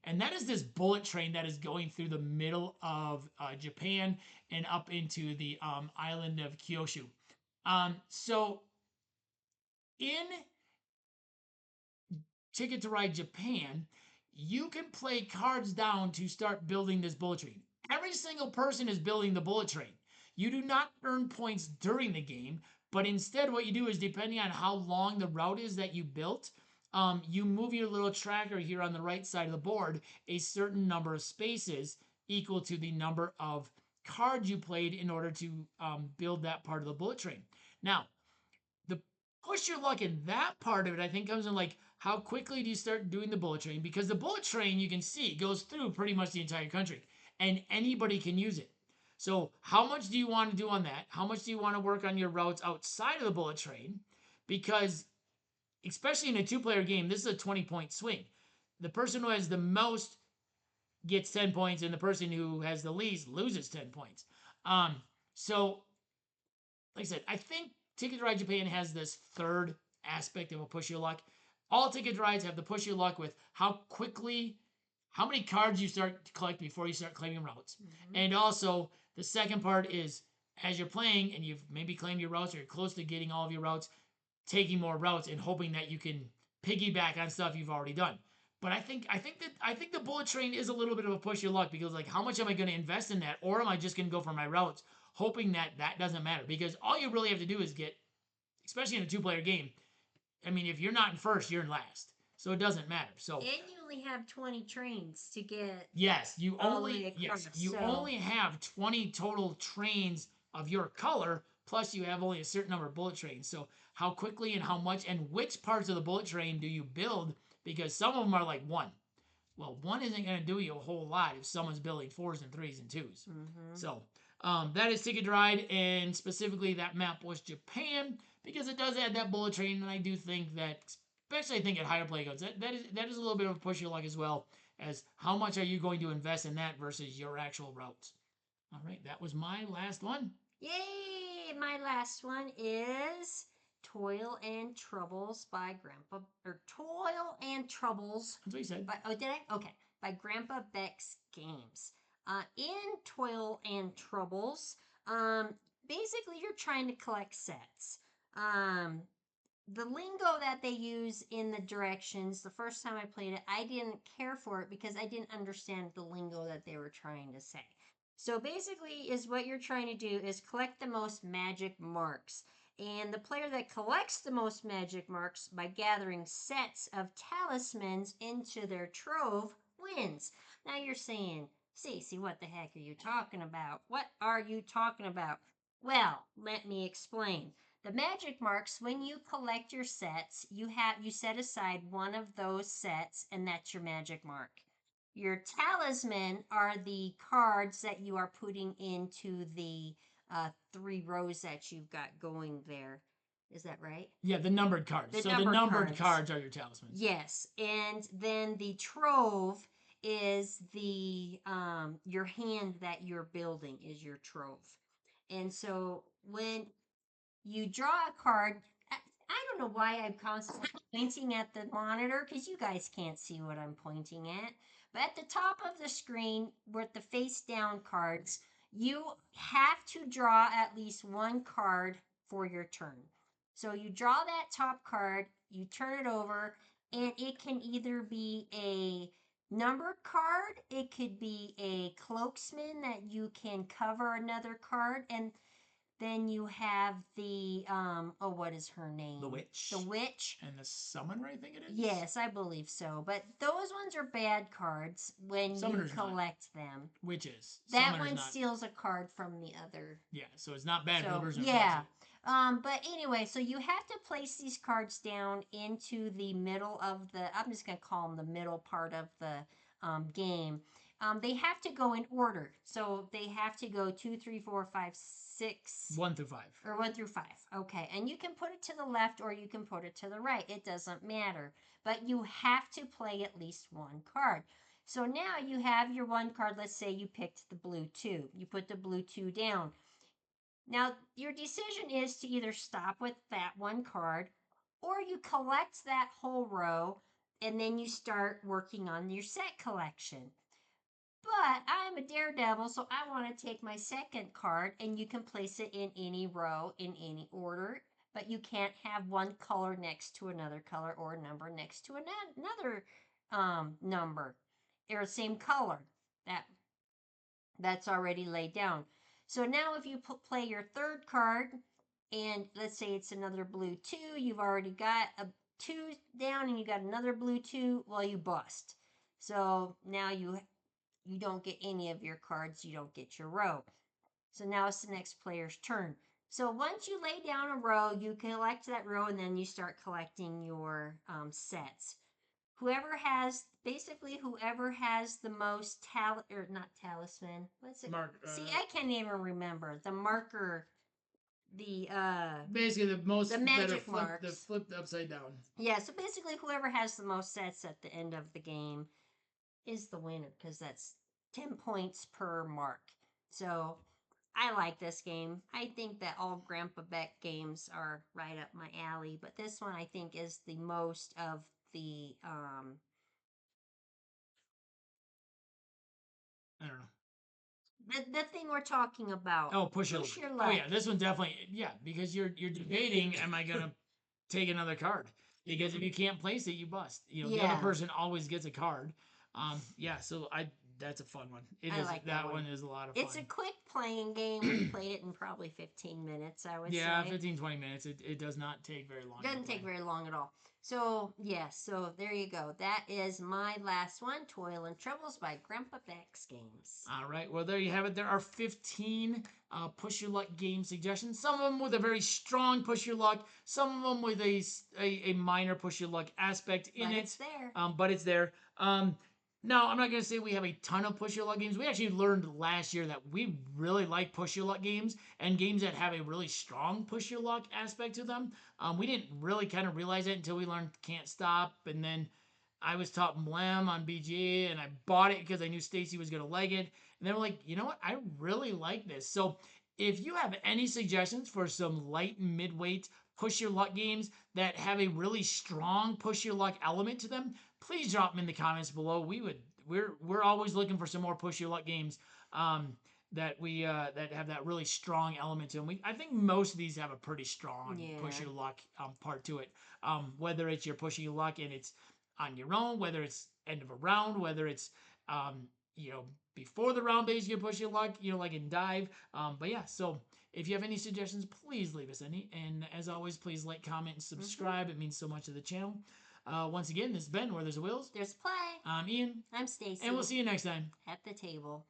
And that is this bullet train that is going through the middle of Japan and up into the island of Kyushu. So in Ticket to Ride Japan, you can play cards down to start building this bullet train. Every single person is building the bullet train. You do not earn points during the game, but instead what you do is, depending on how long the route is that you built, you move your little tracker here on the right side of the board a certain number of spaces equal to the number of cards you played in order to build that part of the bullet train. Now, the push your luck in that part of it, I think, comes in like how quickly do you start doing the bullet train, because the bullet train, you can see, goes through pretty much the entire country and anybody can use it. So how much do you want to do on that? How much do you want to work on your routes outside of the bullet train? Because especially in a two-player game, this is a 20-point swing. The person who has the most gets 10 points, and the person who has the least loses 10 points. So, like I said, I think Ticket to Ride Japan has this third aspect of a push your luck. All Ticket to Rides have the push your luck with how many cards you start to collect before you start claiming routes. And also, the second part is, as you're playing and you've maybe claimed your routes or you're close to getting all of your routes, taking more routes and hoping that you can piggyback on stuff you've already done. But I think the bullet train is a little bit of a push your luck, because like, how much am I going to invest in that, or am I just going to go for my routes, hoping that that doesn't matter? Because all you really have to do is get, especially in a two-player game, I mean, if you're not in first, you're in last, so it doesn't matter. So And you only have 20 trains to get. yes, all the way across, you so- only have 20 total trains of your color, plus you have only a certain number of bullet trains. So how quickly and how much and which parts of the bullet train do you build? Because some of them are like one. Well, one isn't going to do you a whole lot if someone's building fours and threes and 2s. So that is Ticket to Ride, and specifically that map was Japan, because it does add that bullet train, and I do think that, especially I think at higher play codes, that is a little bit of a push your luck as well, as how much are you going to invest in that versus your actual routes. All right, that was my last one. Yay! My last one is Toil and Troubles by Grandpa, or Toil and Troubles. That's what you said. By, oh, did I? Okay. By Grandpa Beck's Games. In Toil and Troubles, basically you're trying to collect sets. The lingo that they use in the directions, the first time I played it, I didn't care for it because I didn't understand the lingo that they were trying to say. So basically, is what you're trying to do is collect the most magic marks. And the player that collects the most magic marks by gathering sets of talismans into their trove wins. Now you're saying, Stacey, what the heck are you talking about? What are you talking about? Well, let me explain. The magic marks, when you collect your sets, you set aside one of those sets, and that's your magic mark. Your talisman are the cards that you are putting into the 3 rows that you've got going there. Is that right? Yeah, the numbered cards. The so numbered the numbered cards. cards are your talismans. Yes, and then the trove is the your hand that you're building is your trove. And so when you draw a card, I don't know why I'm constantly pointing at the monitor, because you guys can't see what I'm pointing at. But at the top of the screen, with the face down cards, you have to draw at least one card for your turn. So you draw that top card, you turn it over, and it can either be a numbered card, it could be a cloaksman that you can cover another card, and then you have the what is her name? The witch. The witch. And the summoner, I think it is. Yes, I believe so. But those ones are bad cards when Summoner's you collect them. Witches. That Summoner's one not. steals a card from the other. Yeah, so it's not bad for the person. Yeah. But anyway, so you have to place these cards down into the middle of the. I'm just gonna call them the middle part of the game. They have to go in order, so they have to go 2, 3, 4, 5, 6. 1 through 5. Or 1 through 5. Okay, and you can put it to the left or you can put it to the right. It doesn't matter, but you have to play at least one card. So now you have your one card. Let's say you picked the blue 2. You put the blue 2 down. Now, your decision is to either stop with that one card or you collect that whole row and then you start working on your set collection. But I'm a daredevil, so I want to take my second card and you can place it in any row, in any order. But you can't have one color next to another color or a number next to another number or same color. That's already laid down. So now if you play your third card, and let's say it's another blue 2, you've already got a 2 down and you got another blue 2, well, you bust. So now you don't get any of your cards, you don't get your row. So now it's the next player's turn. So once you lay down a row, you collect that row and then you start collecting your sets. Whoever has the most not talisman. What's it? See, I can't even remember the marker. Basically the most the magic marks. The flipped upside down. Yeah, so basically whoever has the most sets at the end of the game is the winner because that's 10 points per mark. So I like this game. I think that all Grandpa Beck games are right up my alley, but this one I think is the most of the I don't know. The thing we're talking about. Oh, push your luck. Oh yeah, this one definitely, yeah, because you're debating, am I gonna take another card? Because if you can't place it, you bust. The other person always gets a card. Yeah, so that's a fun one. I like that one is a lot of fun. It's a quick playing game. We played it in probably 15 minutes, I would say. Yeah, 15, 20 minutes. It does not take very long. It doesn't take very long at all. So, so there you go. That is my last one, Toil and Troubles by Grandpa Beck's Games. All right, well, there you have it. There are 15 push your luck game suggestions. Some of them with a very strong push your luck. Some of them with a minor push your luck aspect in it. But it's there. But it's there. Now, I'm not going to say we have a ton of push your luck games. We actually learned last year that we really like push your luck games and games that have a really strong push your luck aspect to them. We didn't really kind of realize it until we learned Can't Stop, and then I was taught Mlem on BGA, and I bought it because I knew Stacey was going to like it. And they were like, you know what? I really like this. So if you have any suggestions for some light and mid-weight push your luck games that have a really strong push your luck element to them, please drop them in the comments below. We're always looking for some more push your luck games that have that really strong element to them. I think most of these have a pretty strong push your luck part to it. Whether it's you're pushing your luck and it's on your own, whether it's end of a round, whether it's before the round base you push your luck, like in dive. But yeah, so if you have any suggestions, please leave us any. And as always, please like, comment, and subscribe. It means so much to the channel. Once again, this has been Where There's a Wills. There's play. I'm Ian. I'm Stacey. And we'll see you next time. At the table.